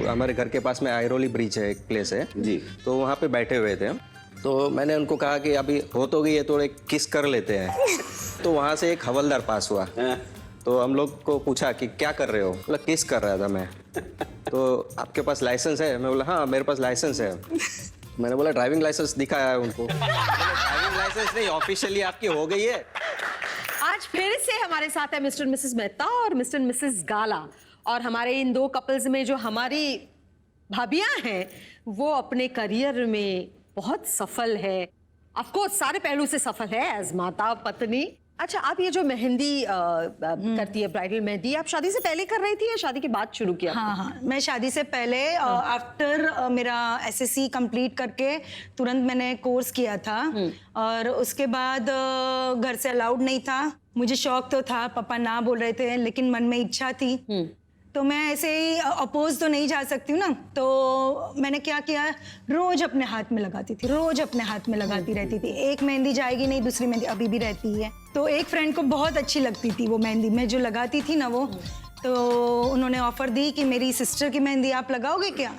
हमारे घर के पास में आयरोली ब्रिज है, एक प्लेस है जी। तो वहाँ पे बैठे हुए थे। तो मैंने उनको कहा कि अभी हो तो गई है, तो एक किस कर लेते हैं। तो वहाँ से एक हवलदार पास हुआ। तो हम लोग को पूछा कि क्या कर रहे हो, बोला किस कर रहा था मैं। तो आपके पास लाइसेंस है? मैं बोला हाँ मेरे पास लाइसेंस है। मैंने बोला ड्राइविंग लाइसेंस दिखाया है उनको। ड्राइविंग लाइसेंस नहीं, ऑफिशियली आपकी हो गई है। आज फिर से हमारे साथ है मिस्टर मिसेस मेहता और मिस्टर मिसेस गाला। और हमारे इन दो कपल्स में जो हमारी भाभियां हैं वो अपने करियर में बहुत सफल है। ऑफ कोर्स सारे पहलू से सफल है, एज माता पत्नी। अच्छा, आप ये जो मेहंदी करती है, ब्राइडल मेहंदी, आप शादी से पहले कर रही थी या शादी के बाद शुरू किया? हाँ, मैं शादी से पहले आफ्टर मेरा एसएससी कंप्लीट करके तुरंत मैंने कोर्स किया था। और उसके बाद घर से अलाउड नहीं था। मुझे शौक तो था, पापा ना बोल रहे थे, लेकिन मन में इच्छा थी। तो मैं ऐसे ही अपोज तो नहीं जा सकती हूँ ना, तो मैंने क्या किया, रोज अपने हाथ में लगाती थी, रोज अपने हाथ में लगाती रहती थी। एक मेहंदी जाएगी नहीं, दूसरी मेहंदी अभी भी रहती है। तो एक फ्रेंड को बहुत अच्छी लगती थी वो मेहंदी, मैं जो लगाती थी ना वो, तो उन्होंने ऑफर दी कि मेरी सिस्टर की मेहंदी आप लगाओगे क्या?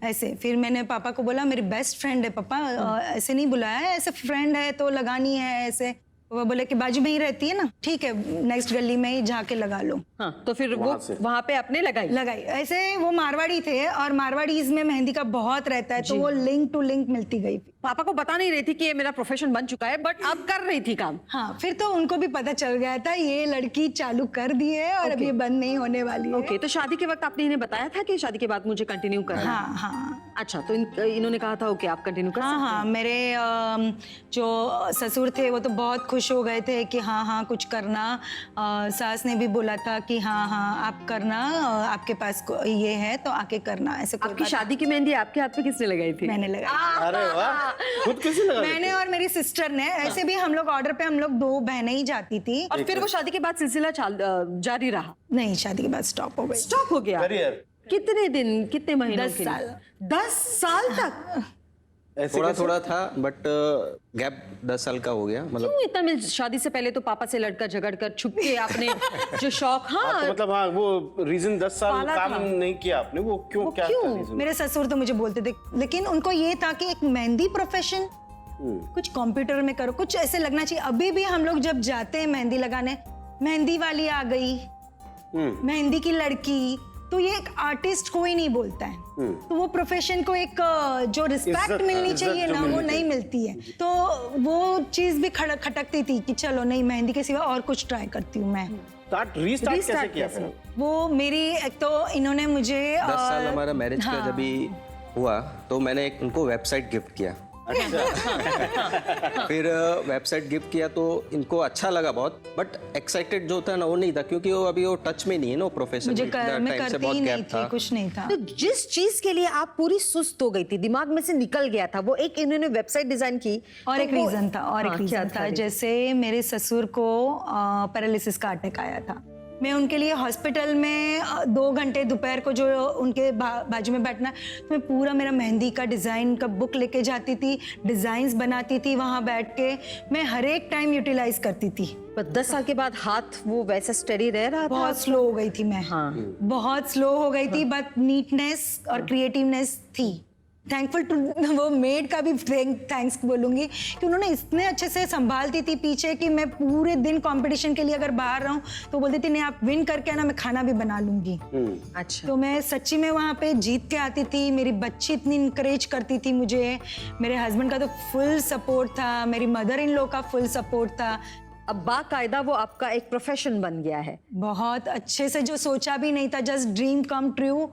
ऐसे फिर मैंने पापा को बोला मेरी बेस्ट फ्रेंड है पापा, ऐसे नहीं बुलाया है, ऐसे फ्रेंड है तो लगानी है ऐसे। वो बोले कि बाजू में ही रहती है ना, ठीक है नेक्स्ट गली में ही जाके लगा लो। हाँ, तो फिर वो वहाँ पे अपने लगाई। ऐसे वो मारवाड़ी थे और मारवाड़ीज में मेहंदी का बहुत रहता है, तो वो लिंक टू लिंक मिलती गई। पापा को बता नहीं रही थी कि ये मेरा प्रोफेशन बन चुका है, बट अब कर रही थी काम। हाँ, फिर तो उनको भी पता चल गया था ये लड़की चालू कर दी है और अब ये बंद नहीं होने वाली है। ओके, तो शादी के वक्त आपने इन्हें बताया था कि शादी के बाद मुझे कंटिन्यू करना? हाँ। अच्छा, तो इन्होंने कहा था ओके आप कंटिन्यू कर सकते हैं। हाँ, मेरे जो ससुर थे वो तो बहुत खुश हो गए थे कि हाँ कुछ करना। सास ने भी बोला था कि हाँ आप करना, आपके पास ये है तो आके करना। ऐसे आपकी शादी की मेहंदी आपके हाथ पे किसने लगाई थी? मैंने लगाई। अरे वाह, खुद कैसे लगा? मैंने और मेरी सिस्टर ने। ऐसे भी हम लोग ऑर्डर पे हम लोग 2 बहनें ही जाती थी। और फिर वो शादी के बाद सिलसिला जारी रहा? नहीं, शादी के बाद स्टॉप हो गई। स्टॉप हो गया? करियर कितने दिन, कितने महीनों? 10 साल। 10 साल तक? थोड़ा था, बट गैप 10 साल का हो गया। मतलब क्यों इतना? शादी से पहले तो पापा से लड़कर झगड़ कर छुप के आपने जो शौक, हाँ तो मतलब हाँ वो रीजन 10 साल काम नहीं किया आपने, वो क्यों? क्या था रीजन? मेरे ससुर तो मुझे बोलते थे, लेकिन उनको ये था कि एक मेहंदी प्रोफेशन कुछ कंप्यूटर में करो, कुछ ऐसे लगना चाहिए। अभी भी हम लोग जब जाते हैं मेहंदी लगाने, मेहंदी वाली आ गई, मेहंदी की लड़की, तो ये एक आर्टिस्ट कोई नहीं बोलता है। तो वो प्रोफेशन को एक जो रिस्पेक्ट मिलनी चाहिए ना, वो नहीं मिलती है। तो वो चीज भी खटकती थी कि चलो नहीं, मेहंदी के सिवा और कुछ ट्राई करती हूँ मैं। रीस्टार्ट कैसे किया फिर? वो मेरी एक तो इन्होंने मुझे 10 साल हमारा मैरिज का जब भी हुआ तो मैंने उनको वेबसाइट गिफ्ट किया। फिर वेबसाइट गिफ्ट किया तो इनको अच्छा लगा बहुत, बट एक्साइटेड जो था ना वो नहीं था, क्योंकि वो अभी वो टच में नहीं है ना प्रोफेशन। मैं करती ही नहीं थी, कुछ नहीं था। तो जिस चीज के लिए आप पूरी सुस्त हो गई थी, दिमाग में से निकल गया था, वो एक इन्होंने वेबसाइट डिजाइन की और एक रीजन था, जैसे मेरे ससुर को पैरालिसिस का अटैक आया था। मैं उनके लिए हॉस्पिटल में 2 घंटे दोपहर को जो उनके बाजू में बैठना, तो मैं पूरा मेरा मेहंदी का डिज़ाइन का बुक लेके जाती थी, डिज़ाइंस बनाती थी वहाँ बैठ के। मैं हर एक टाइम यूटिलाइज करती थी। पर 10 साल के बाद हाथ वो वैसा स्टेडी रह रहा था? बहुत स्लो हो गई थी मैं। हाँ। बहुत स्लो हो गई थी, बट नीटनेस और क्रिएटिवनेस थी। थैंकफुल टू वो मेड का भी थैंक्स बोलूंगी कि उन्होंने इतने अच्छे से संभालती थी पीछे कि मैं पूरे दिन कंपटीशन के लिए अगर बाहर रहूं तो बोलती थी नहीं आप विन करके आना, मैं खाना भी बना लूंगी। अच्छा। तो मैं सच्ची में वहाँ पे जीत के आती थी। मेरी बच्ची इतनी इंकरेज करती थी मुझे, मेरे हस्बैंड का तो फुल सपोर्ट था, मेरी मदर इन लॉ का फुल सपोर्ट था। अब बाकायदा वो आपका एक प्रोफेशन बन गया है। बहुत अच्छे से, जो सोचा भी नहीं था, जस्ट ड्रीम कम ट्रू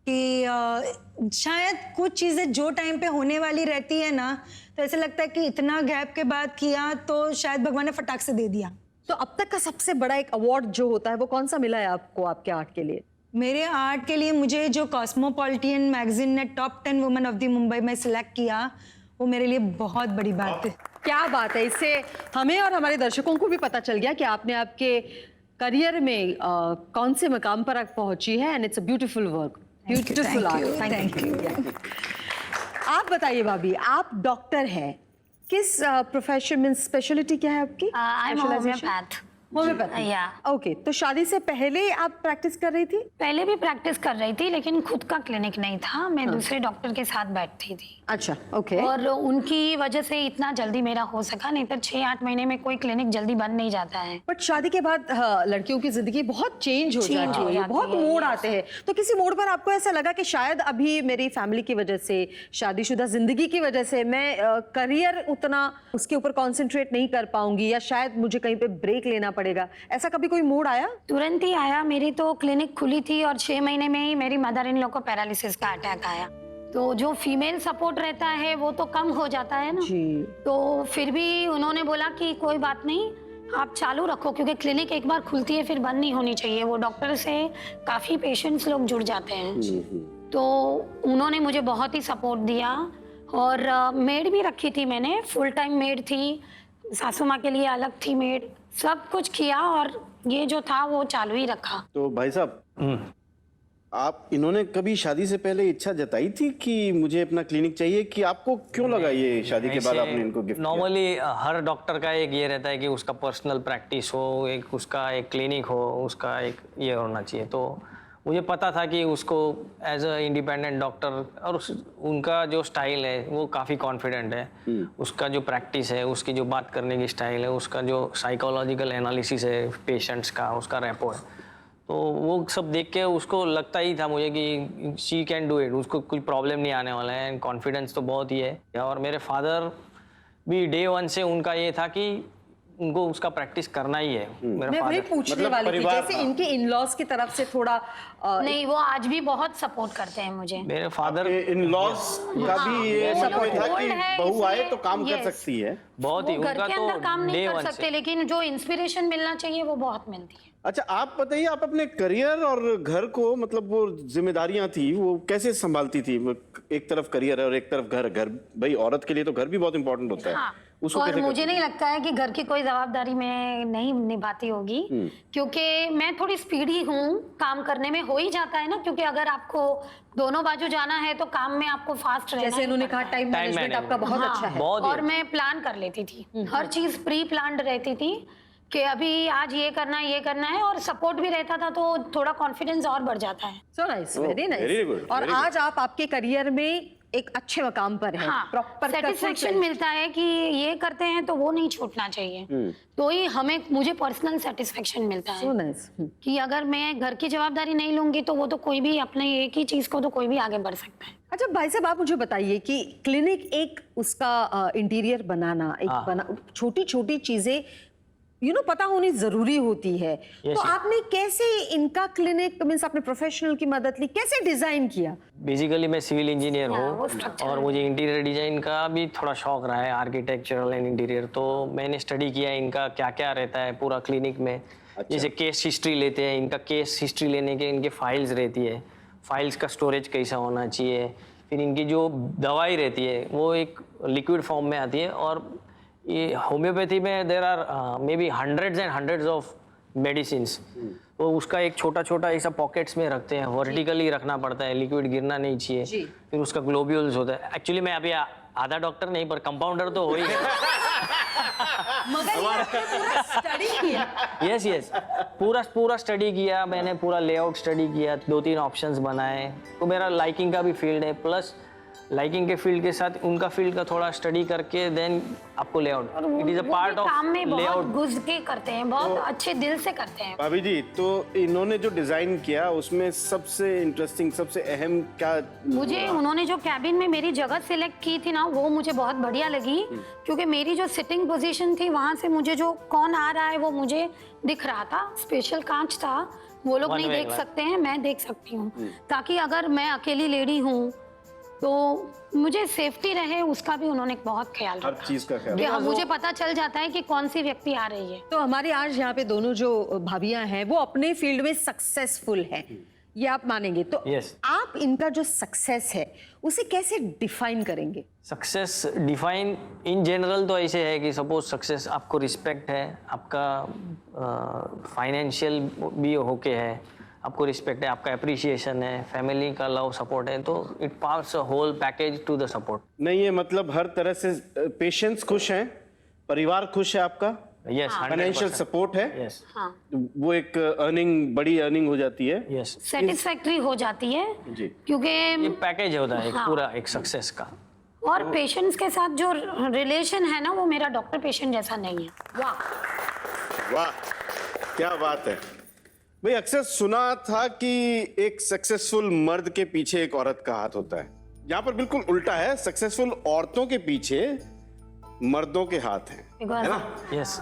कि शायद कुछ चीजें जो टाइम पे होने वाली रहती है ना, तो ऐसा लगता है कि इतना गैप के बाद किया तो शायद भगवान ने फटाक से दे दिया। तो अब तक का सबसे बड़ा एक अवार्ड जो होता है वो कौन सा मिला है आपको आपके आर्ट के लिए? मेरे आर्ट के लिए मुझे जो कॉस्मोपॉलिटन मैगजीन ने top 10 women of the Mumbai में सिलेक्ट किया, वो मेरे लिए बहुत बड़ी बात है। क्या बात है! इससे हमें और हमारे दर्शकों को भी पता चल गया कि आपने आपके करियर में कौन से मकाम पर आप पहुंची है। And it's a beautiful work, beautiful art. Thank you. आप बताइए भाभी, आप डॉक्टर हैं, किस प्रोफेशन में, स्पेशलिटी क्या है आपकी? I'm a homeopath. होम्योपैथी। या ओके, तो शादी से पहले आप प्रैक्टिस कर रही थी? पहले भी प्रैक्टिस कर रही थी, लेकिन खुद का क्लिनिक नहीं था, मैं दूसरे डॉक्टर के साथ बैठती थी। अच्छा, ओके। और उनकी वजह से इतना जल्दी मेरा हो सका, नहीं तो 6-8 महीने में कोई क्लिनिक जल्दी बन नहीं जाता है। बट शादी के बाद हाँ, लड़कियों की जिंदगी बहुत चेंज हो Change जाती हो है, जाती बहुत है, मोड़ yes. आते हैं। तो किसी मोड़ पर आपको ऐसा लगा कि शायद अभी मेरी फैमिली की वजह से, शादीशुदा जिंदगी की वजह से मैं करियर उतना उसके ऊपर कंसंट्रेट नहीं कर पाऊंगी, या शायद मुझे कहीं पे ब्रेक लेना पड़ेगा, ऐसा कभी कोई मोड़ आया? तुरंत ही आया। मेरी तो क्लिनिक खुली थी और 6 महीने में ही मेरी मदर इन लॉ को पैरालिसिस का अटैक आया। तो जो फीमेल सपोर्ट रहता है वो तो कम हो जाता है ना। जी। तो फिर भी उन्होंने बोला कि कोई बात नहीं, आप चालू रखो, क्योंकि क्लिनिक एक बार खुलती है फिर बंद नहीं होनी चाहिए। वो डॉक्टर से काफ़ी पेशेंट्स लोग जुड़ जाते हैं। तो उन्होंने मुझे बहुत ही सपोर्ट दिया। और मेड भी रखी थी मैंने, फुल टाइम मेड थी, सासू माँ के लिए अलग थी मेड, सब कुछ किया और ये जो था वो चालू ही रखा। तो भाई साहब, आप इन्होंने कभी शादी से पहले इच्छा जताई थी कि मुझे अपना क्लिनिक चाहिए, कि आपको क्यों लगा ये शादी के बाद आपने इनको गिफ्ट किया? नॉर्मली हर डॉक्टर का एक ये रहता है कि उसका पर्सनल प्रैक्टिस हो, एक उसका एक क्लिनिक हो, उसका एक ये होना चाहिए। तो मुझे पता था कि उसको एज अ इंडिपेंडेंट डॉक्टर, और उनका जो स्टाइल है वो काफ़ी कॉन्फिडेंट है, उसका जो प्रैक्टिस है, उसकी जो बात करने की स्टाइल है, उसका जो साइकोलॉजिकल एनालिसिस है पेशेंट्स का, उसका रेपो है, तो वो सब देख के उसको लगता ही था मुझे कि शी कैन डू इट, उसको कुछ प्रॉब्लम नहीं आने वाला है। कॉन्फिडेंस तो बहुत ही है। और मेरे फादर भी डे 1 से उनका ये था कि उनको उसका प्रैक्टिस करना ही है। मेरा मैं वही फादर पूछने मतलब वाली थी, परिवार, जैसे हाँ। इनके इन-लॉज की तरफ से थोड़ा नहीं, वो आज भी बहुत सपोर्ट करते हैं मुझे। मेरे फादर इन लॉज का भी ये वो सपोर्ट लोग था कि bold है, बहू आए इसलिए- तो काम कर yes. सकती है। बहुत ही वो घर उनका के तो अंदर काम नहीं डे कर 1 सकते, से। लेकिन जो इंस्पिरेशन मिलना चाहिए वो बहुत मिलती है। अच्छा, आप बताइए, आप अपने करियर और घर को, मतलब वो जिम्मेदारियां थी वो कैसे संभालती थी? एक तरफ करियर है और एक तरफ घर। घर भाई, औरत के लिए तो घर भी बहुत इंपॉर्टेंट होता है। हाँ, उसको और कैसे मुझे करती नहीं लगता है कि घर की कोई जवाबदारी मैं नहीं निभाती होगी, क्योंकि मैं थोड़ी स्पीडी हूँ काम करने में, हो ही जाता है ना, क्योंकि अगर आपको दोनों बाजू जाना है तो काम में आपको फास्ट रहना जैसे ही इन्होंने पड़ता कहा है। टाइम मैनेजमेंट आपका बहुत हाँ, अच्छा है। बहुत ही और मैं प्लान कर लेती थी, हर चीज प्री प्लान्ड रहती थी कि अभी आज ये करना है, और सपोर्ट भी रहता था तो थोड़ा कॉन्फिडेंस और बढ़ जाता है। So nice, very very nice. good, और very good. आज आप आपके करियर में एक अच्छे मकाम पर हैं, हाँ, प्रॉपर सेटिस्फेक्शन मिलता है कि ये करते हैं तो वो नहीं छूटना चाहिए। तो ही मुझे पर्सनल सेटिस्फेक्शन मिलता सो है नाइस। कि अगर मैं घर की जवाबदारी नहीं लूंगी तो वो तो कोई भी अपने एक ही चीज को तो कोई भी आगे बढ़ सकता है। अच्छा भाई साहब, आप मुझे बताइए कि क्लिनिक एक उसका इंटीरियर बनाना, एक छोटी छोटी चीजें पता होनी जरूरी होती है। तो आपने कैसे इनका क्लिनिक, मींस आपने प्रोफेशनल की मदद ली, कैसे डिजाइन किया? बेसिकली मैं सिविल इंजीनियर हाँ, वो हूँ structural और मुझे इंटीरियर डिजाइन का भी थोड़ा शौक रहा है, आर्किटेक्चरल एंड इंटीरियर। तो मैंने स्टडी किया इनका क्या क्या रहता है पूरा क्लिनिक में। जैसे केस हिस्ट्री लेते हैं, इनका केस हिस्ट्री लेने के इनके फाइल्स रहती है, फाइल्स का स्टोरेज कैसा होना चाहिए। फिर इनकी जो दवाई रहती है वो एक लिक्विड फॉर्म में आती है, और ये होम्योपैथी में there are may be hundreds and hundreds of medicines. तो उसका एक छोटा छोटा ऐसा पॉकेट्स में रखते हैं, वर्टिकली रखना पड़ता है, लिक्विड गिरना नहीं चाहिए। फिर उसका ग्लोब्यूल्स होता है। एक्चुअली मैं अभी आधा डॉक्टर नहीं पर कंपाउंडर तो हो ही मगर ये आपने पूरा स्टडी किया। यस पूरा स्टडी किया मैंने, पूरा लेआउट स्टडी किया, 2-3 ऑप्शंस बनाए। तो मेरा लाइकिंग का भी फील्ड है, प्लस लाइकिंग के फील्ड के साथ उनका फील्ड का थोड़ा स्टडी करके देन आपको layout, it is a part of काम में बहुत लेआउट। घुस के करते हैं, बहुत अच्छे दिल से करते हैं। भाभी जी, तो इन्होंने जो डिजाइन किया उसमें सबसे इंटरेस्टिंग, सबसे अहम क्या? मुझे उन्होंने जो कैबिन में मेरी जगह सिलेक्ट की थी ना, वो मुझे बहुत बढ़िया लगी, क्योंकि मेरी जो सिटिंग पोजीशन थी वहां से मुझे जो कौन आ रहा है वो मुझे दिख रहा था। स्पेशल कांच था, वो लोग नहीं देख सकते हैं, मैं देख सकती हूँ, ताकि अगर मैं अकेली लेडी हूँ तो मुझे सेफ्टी रहे, उसका भी उन्होंने बहुत ख्याल हर रखा चीज का ख्याल। कि मुझे पता चल जाता है कि कौन सी व्यक्ति आ रही है। तो हमारे आज यहाँ पे दोनों जो भाभियां हैं वो अपने फील्ड में सक्सेसफुल हैं, ये आप मानेंगे। तो Yes. आप इनका जो सक्सेस है उसे कैसे डिफाइन करेंगे? सक्सेस डिफाइन इन जनरल तो ऐसे है कि सपोज सक्सेस आपको रिस्पेक्ट है, आपका फाइनेंशियल भी होके है, आपको रिस्पेक्ट है, आपका अप्रिसिएशन है, फैमिली का लव सपोर्ट है, तो it parts a whole package to the support. नहीं, ये मतलब हर तरह से पेशेंट्स खुश हैं, परिवार खुश है आपका, यस फाइनेंशियल सपोर्ट है, यस हाँ वो एक बड़ी अर्निंग हो जाती है। यस सेटिस्फैक्ट्री हो जाती है जी। क्योंकि ये पैकेज होता है एक हाँ। पूरा एक सक्सेस का। और पेशेंट्स के साथ जो रिलेशन है ना वो मेरा डॉक्टर पेशेंट जैसा नहीं है। वाह, क्या बात है भाई। अक्सर सुना था कि एक सक्सेसफुल मर्द के पीछे एक औरत का हाथ होता है, यहाँ पर बिल्कुल उल्टा है, सक्सेसफुल औरतों के पीछे मर्दों के हाथ हैं, है ना? यस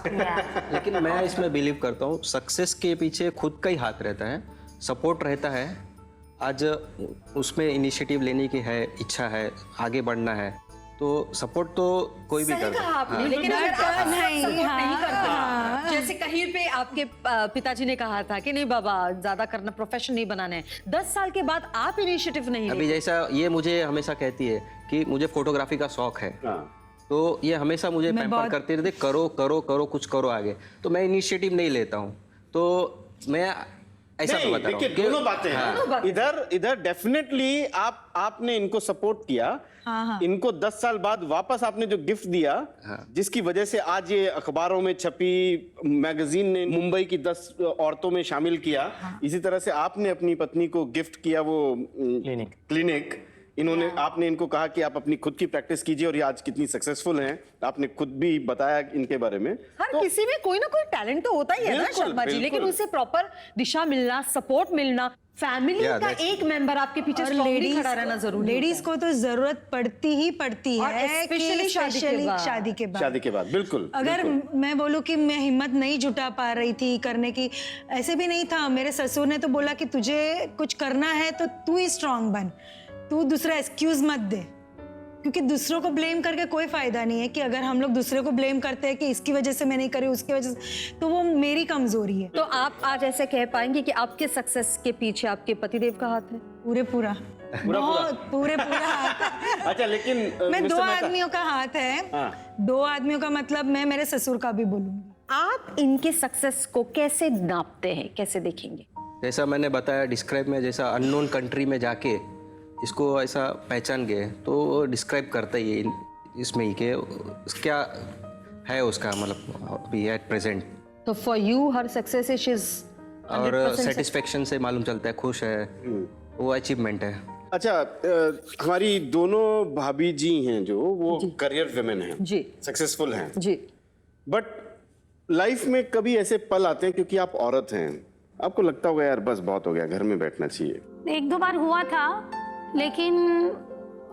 लेकिन मैं इसमें बिलीव करता हूँ सक्सेस के पीछे खुद का ही हाथ रहता है, सपोर्ट रहता है। आज उसमें इनिशिएटिव लेने की है, इच्छा है, आगे बढ़ना है, तो सपोर्ट तो कोई भी सही करता कहा है। आपने, लेकिन अगर आप नहीं, सपोर्ट नहीं हाँ, करते, जैसे कहीं पे आपके पिताजी ने कहा था कि नहीं बाबा ज्यादा करना, प्रोफेशन नहीं बनाना है, 10 साल के बाद आप इनिशिएटिव नहीं अभी जैसा ये मुझे हमेशा कहती है कि मुझे फोटोग्राफी का शौक है, हाँ। तो ये हमेशा मुझे पैम्पर करते रहते, करो करो करो, कुछ करो आगे, तो मैं इनिशिएटिव नहीं लेता हूँ। तो मैं ऐसा नहीं, बता रहा हूँ देखिए कि- दोनों बातें हैं। इधर डेफिनेटली आपने इनको सपोर्ट किया, इनको 10 साल बाद वापस आपने जो गिफ्ट दिया, जिसकी वजह से आज ये अखबारों में छपी, मैगजीन ने मुंबई की 10 औरतों में शामिल किया। इसी तरह से आपने अपनी पत्नी को गिफ्ट किया वो क्लिनिक। इन्होंने आपने इनको कहा कि आप अपनी खुद की प्रैक्टिस कीजिए, और ये आज कितनी सक्सेसफुल हैं, आपने खुद भी बताया इनके बारे में। हर किसी में कोई ना कोई टैलेंट तो होता ही है ना बिल्कुल, शर्मा जी, लेकिन बिल्कुल। उसे प्रॉपर दिशा मिलना, सपोर्ट मिलना, फैमिली Yeah, का that's- एक मेंबर आपके पीछे स्ट्रांगली खड़ा रहना जरूरी लेडीज को तो जरूरत पड़ती ही पड़ती और है, especially शादी के बाद। शादी के बाद। शादी के बाद बिल्कुल। अगर मैं बोलूं कि मैं हिम्मत नहीं जुटा पा रही थी करने की, ऐसे भी नहीं था। मेरे ससुर ने तो बोला कि तुझे कुछ करना है तो तू ही स्ट्रांग बन, तू दूसरा एक्सक्यूज मत दे, क्योंकि दूसरों को ब्लेम करके कोई फायदा नहीं है। कि अगर हम लोग दूसरे को ब्लेम करते हैं कि इसकी वजह से मैं नहीं करी, उसकी वजह से, तो वो मेरी कमजोरी है। तो आप आज ऐसे कह पाएंगे कि आपके सक्सेस के पीछे आपके पतिदेव का हाथ है? पूरे पूरा हाथ है। अच्छा, लेकिन मैं मिस्टर 2 मेहता- आदमियों का हाथ है। हाँ। 2 आदमियों का मतलब मैं मेरे ससुर का भी बोलूंगी। आप इनके सक्सेस को कैसे नापते हैं, कैसे देखेंगे? जैसा मैंने बताया डिस्क्राइब में, जैसा अननोन कंट्री में जाके इसको ऐसा पहचान गए, तो वो डिस्क्राइब करता ही है इसमें ही कि क्या है उसका मतलब अभी एट प्रेजेंट। तो for you her success is और सेटिस्फेक्शन से मालूम चलता है, खुश है, वो अचीवमेंट है। अच्छा, हमारी दोनों भाभी जी हैं जो वो करियर विमेन हैं, जी सक्सेसफुल हैं, जी, बट लाइफ में कभी ऐसे पल आते हैं, क्योंकि आप औरत हैं, आपको लगता होगा यार बस बहुत हो गया, घर में बैठना चाहिए। 1-2 बार हुआ था, लेकिन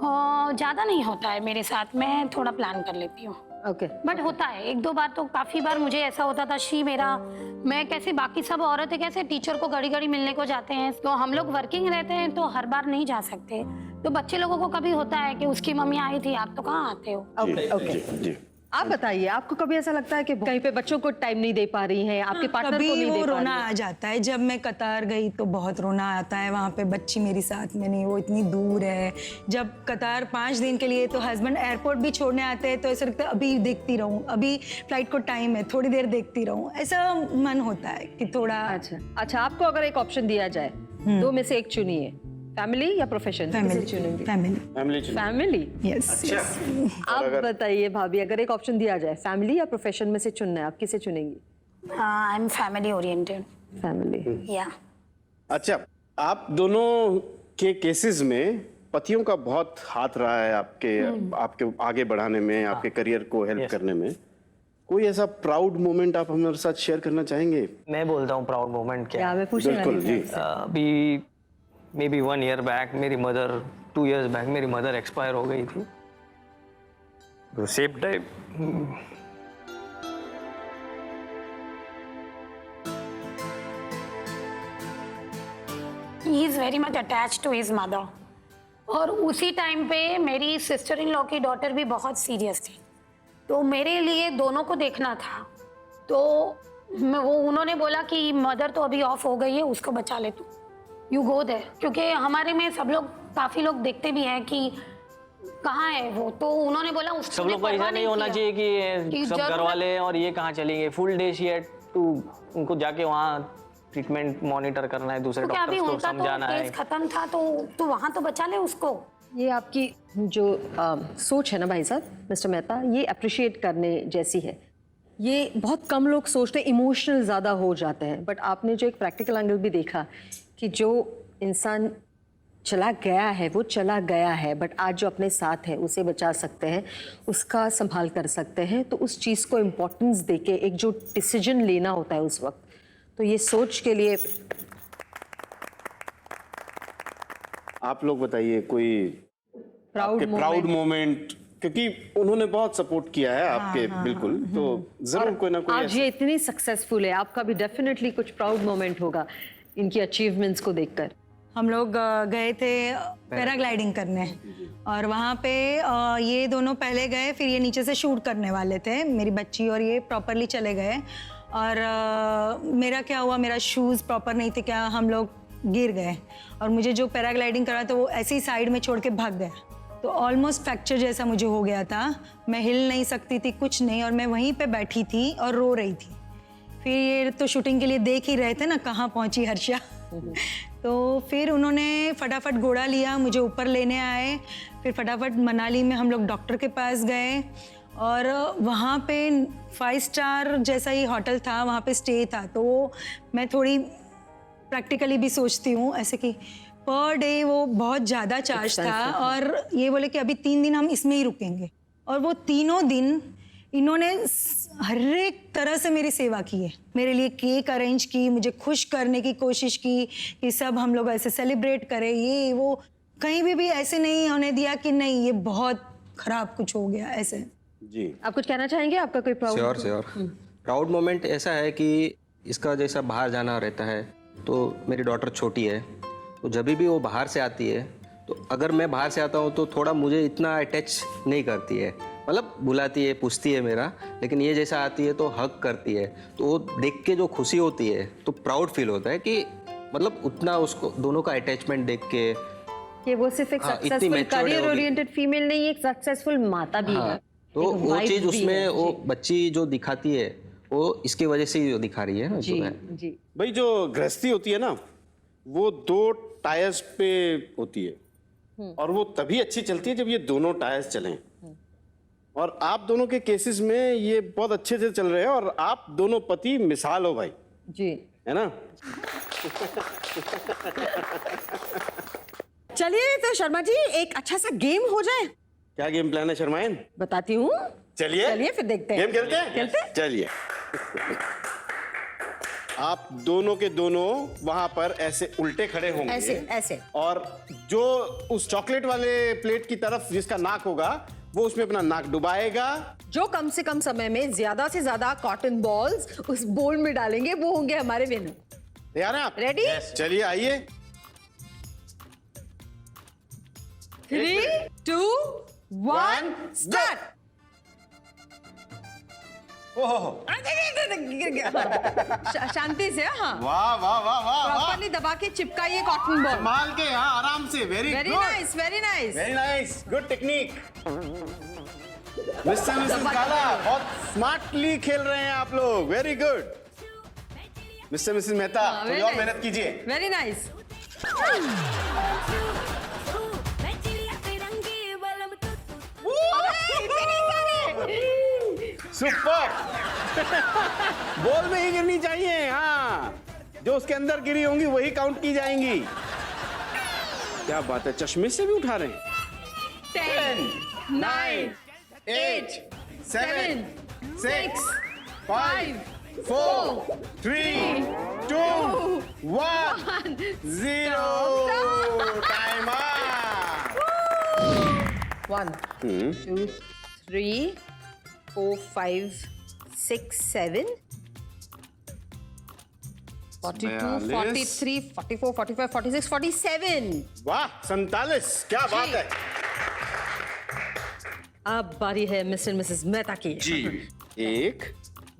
ज्यादा नहीं होता है मेरे साथ। मैं थोड़ा प्लान कर लेती हूँ, ओके। बट होता है 1-2 बार। तो काफी बार मुझे ऐसा होता था मैं कैसे बाकी सब औरतें कैसे टीचर को घड़ी घड़ी मिलने को जाते हैं, तो हम लोग वर्किंग रहते हैं तो हर बार नहीं जा सकते। तो बच्चे लोगों को कभी होता है कि उसकी मम्मी आई थी, आप तो कहाँ आते हो। ओके ओके, जी। आप बताइए, आपको कभी ऐसा लगता है कि कहीं पे बच्चों को टाइम नहीं दे पा रही हैं, आपके पार्टनर को कभी नहीं वो दे पा रोना रही आ जाता है। जब मैं कतार गई तो बहुत रोना आता है, वहाँ पे बच्ची मेरी साथ में नहीं, वो इतनी दूर है। जब कतार 5 दिन के लिए, तो हस्बैंड एयरपोर्ट भी छोड़ने आते हैं, तो ऐसा लगता है अभी देखती रहूं, अभी फ्लाइट को टाइम है, थोड़ी देर देखती रहूं, ऐसा मन होता है कि थोड़ा। अच्छा, आपको अगर एक ऑप्शन दिया जाए, 2 में से एक चुनिए, फैमिली या प्रोफेशन? फैमिली। फैमिली। यस। आप बताइए भाभी, अगर एक ऑप्शन दिया जाए फैमिली या प्रोफेशन में से चुनना है, आप किसे चुनेंगी? I am family oriented. Family. या अच्छा, आप दोनों के केसेस में पतियों का बहुत हाथ रहा है आपके आगे बढ़ाने में, आपके करियर को हेल्प करने में। कोई ऐसा प्राउड मोमेंट आप हमारे साथ शेयर करना चाहेंगे? मैं बोलता हूँ प्राउड मोमेंट क्या है। मैं पूछने बिल्कुल वाली जी। थी। अभी मे बी 1 year बैक मेरी मदर, 2 years बैक मेरी मदर एक्सपायर हो गई थी। तो सेम टाइम ही is very much attach to his mother. और उसी टाइम पे मेरी सिस्टर इन लॉ की डॉटर भी बहुत सीरियस थी, तो मेरे लिए दोनों को देखना था। तो उन्होंने बोला कि मदर तो अभी ऑफ हो गई है, उसको बचा ले तू, यू गो देयर। क्योंकि हमारे में सब लोग, काफी लोग देखते भी हैं कि कहाँ है वो, तो उन्होंने बोला उसको सब लोग को ऐसा नहीं होना चाहिए कि सब घर वाले और ये कहाँ चलेंगे। Full day she had to, उनको जाके वहाँ ट्रीटमेंट मॉनिटर करना है, दूसरे क्योंकि अभी डॉक्टर्स को उनका समझाना तो है। केस खत्म था, तो वहाँ तो बचा ले उसको। ये आपकी जो सोच है ना भाई साहब, मिस्टर मेहता, ये अप्रिशिएट करने जैसी है। ये बहुत कम लोग सोचते हैं, इमोशनल ज़्यादा हो जाते हैं, बट आपने जो एक प्रैक्टिकल एंगल भी देखा कि जो इंसान चला गया है वो चला गया है, बट आज जो अपने साथ है उसे बचा सकते हैं, उसका संभाल कर सकते हैं, तो उस चीज़ को इम्पोर्टेंस देके एक जो डिसीजन लेना होता है उस वक्त, तो ये सोच के लिए। आप लोग बताइए कोई प्राउड मोमेंट, क्योंकि उन्होंने बहुत सपोर्ट किया है आपके। बिल्कुल, तो जरूर कोई ना कोई आज ये इतनी सक्सेसफुल है, आपका भी डेफिनेटली कुछ प्राउड मोमेंट होगा इनकी अचीवमेंट्स को देखकर। हम लोग गए थे पैराग्लाइडिंग करने, और वहाँ पे ये दोनों पहले गए, फिर ये नीचे से शूट करने वाले थे, मेरी बच्ची और ये प्रॉपरली चले गए। और मेरा क्या हुआ, मेरा शूज़ प्रॉपर नहीं थे, क्या हम लोग गिर गए, और मुझे जो पैराग्लाइडिंग करा तो वो ऐसे ही साइड में छोड़ के भाग गया, तो ऑलमोस्ट फ्रैक्चर जैसा मुझे हो गया था। मैं हिल नहीं सकती थी, कुछ नहीं, और मैं वहीं पे बैठी थी और रो रही थी। फिर ये तो शूटिंग के लिए देख ही रहे थे ना कहाँ पहुँची हर्षा। तो फिर उन्होंने फटाफट घोड़ा लिया, मुझे ऊपर लेने आए, फिर फटाफट मनाली में हम लोग डॉक्टर के पास गए, और वहाँ पे 5 स्टार जैसा ही होटल था, वहाँ पे स्टे था। तो मैं थोड़ी प्रैक्टिकली भी सोचती हूँ ऐसे कि पर डे वो बहुत ज़्यादा चार्ज था, और ये बोले कि अभी 3 दिन हम इसमें ही रुकेंगे, और वो तीनों दिन इन्होंने हर एक तरह से मेरी सेवा की है। मेरे लिए केक अरेंज की, मुझे खुश करने की कोशिश की कि सब हम लोग ऐसे सेलिब्रेट करें, ये वो, कहीं भी ऐसे नहीं होने दिया कि नहीं ये बहुत खराब कुछ हो गया ऐसे। जी, आप कुछ कहना चाहेंगे, आपका कोई प्राउड? श्योर प्राउड मोमेंट ऐसा है कि इसका जैसा बाहर जाना रहता है, तो मेरी डॉटर छोटी है, तो जब भी वो बाहर से आती है, तो अगर मैं बाहर से आता हूँ तो थोड़ा मुझे इतना अटैच नहीं करती है, मतलब बुलाती है, पूछती है मेरा, लेकिन ये जैसा आती है तो हग करती है, तो वो देख के जो खुशी होती है तो प्राउड फील होता है कि मतलब उतना उसको दोनों का अटैचमेंट देख के कि वो सिर्फ एक सक्सेसफुल करियर ओरिएंटेड फीमेल नहीं, एक सक्सेसफुल माता भी है। तो वो चीज उसमें वो बच्ची जो दिखाती है वो इसकी वजह से ही दिखा रही है ना। जी जी भाई जो गृहस्थी होती है ना, वो 2 टायर्स पे होती है, और वो तभी अच्छी चलती है जब ये दोनों टायर्स चलें। और आप दोनों के केसेस में ये बहुत अच्छे से चल रहे हैं, और आप दोनों पति मिसाल हो भाई, जी, है ना। चलिए तो शर्मा जी एक अच्छा सा गेम हो जाए। क्या गेम प्लान है शर्मायन? बताती हूँ, चलिए फिर देखते हैं। गेम खेलते हैं? खेलते हैं? चलिए। आप दोनों के दोनों वहां पर ऐसे उल्टे खड़े होंगे, ऐसे ऐसे, और जो उस चॉकलेट वाले प्लेट की तरफ जिसका नाक होगा वो उसमें अपना नाक डुबाएगा। जो कम से कम समय में ज्यादा से ज्यादा कॉटन बॉल्स उस बोल में डालेंगे वो होंगे हमारे विनर। तैयार हैं आप? रेडी? चलिए आइए। 3, 2, 1 स्टार्ट। शांति से, हाँ, वाह वाह वाह वाह वाह, प्रॉपर्ली दबा के चिपकाइए कॉटन बॉल। संभाल के, हाँ, आराम से। Very very good, nice, very nice, very nice, good technique. Mister Mrs Gala बहुत स्मार्टली खेल रहे हैं आप लोग, very good. Mister Mrs Mehta थोड़ी और मेहनत कीजिए। Very nice. सुपर। बॉल में ही गिरनी चाहिए, हाँ, जो उसके अंदर गिरी होंगी वही काउंट की जाएंगी। क्या बात है, चश्मे से भी उठा रहे हैं। 10, 9, 8, 7, 6, 5, 4, 3, 2, 1, 0। Time up. 1, 2, 3, 4, 5, 6, 7, 42, 43, 44, 45, 46, 47। वाह, 47, क्या बात है। अब बारी है मिस्टर मिसेस मेहता की। जी, 1,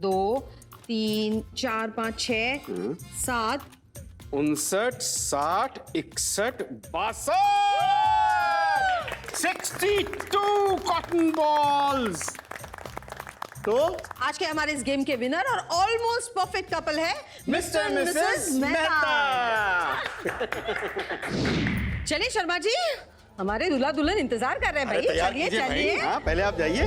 2, 3, 4, 5, 6, 7, 59, 60, 61, 62, 62 कॉटन बॉल्स। तो आज के हमारे इस गेम के विनर और ऑलमोस्ट परफेक्ट कपल है मिस्टर मिसेस मेहता। चलिए शर्मा जी, हमारे दूल्हा दुल्हन इंतजार कर रहे हैं भाई। तैयार चलिए कीजिए भाई। चलिए। हाँ, पहले आप जाइए।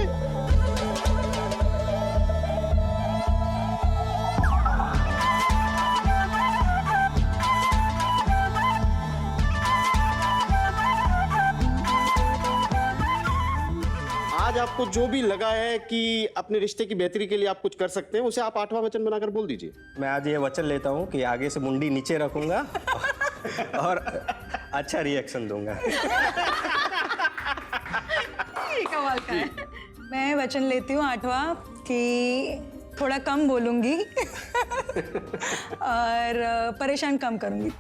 आपको जो भी लगा है कि अपने रिश्ते की बेहतरी के लिए आप कुछ कर सकते हैं, उसे आप 8वां वचन बनाकर बोल दीजिए। मैं आज ये वचन लेता हूँ कि आगे से मुंडी नीचे रखूंगा और अच्छा रिएक्शन दूंगा। ये कमाल का है। मैं वचन लेती हूँ 8वां कि थोड़ा कम बोलूंगी और परेशान कम करूंगी।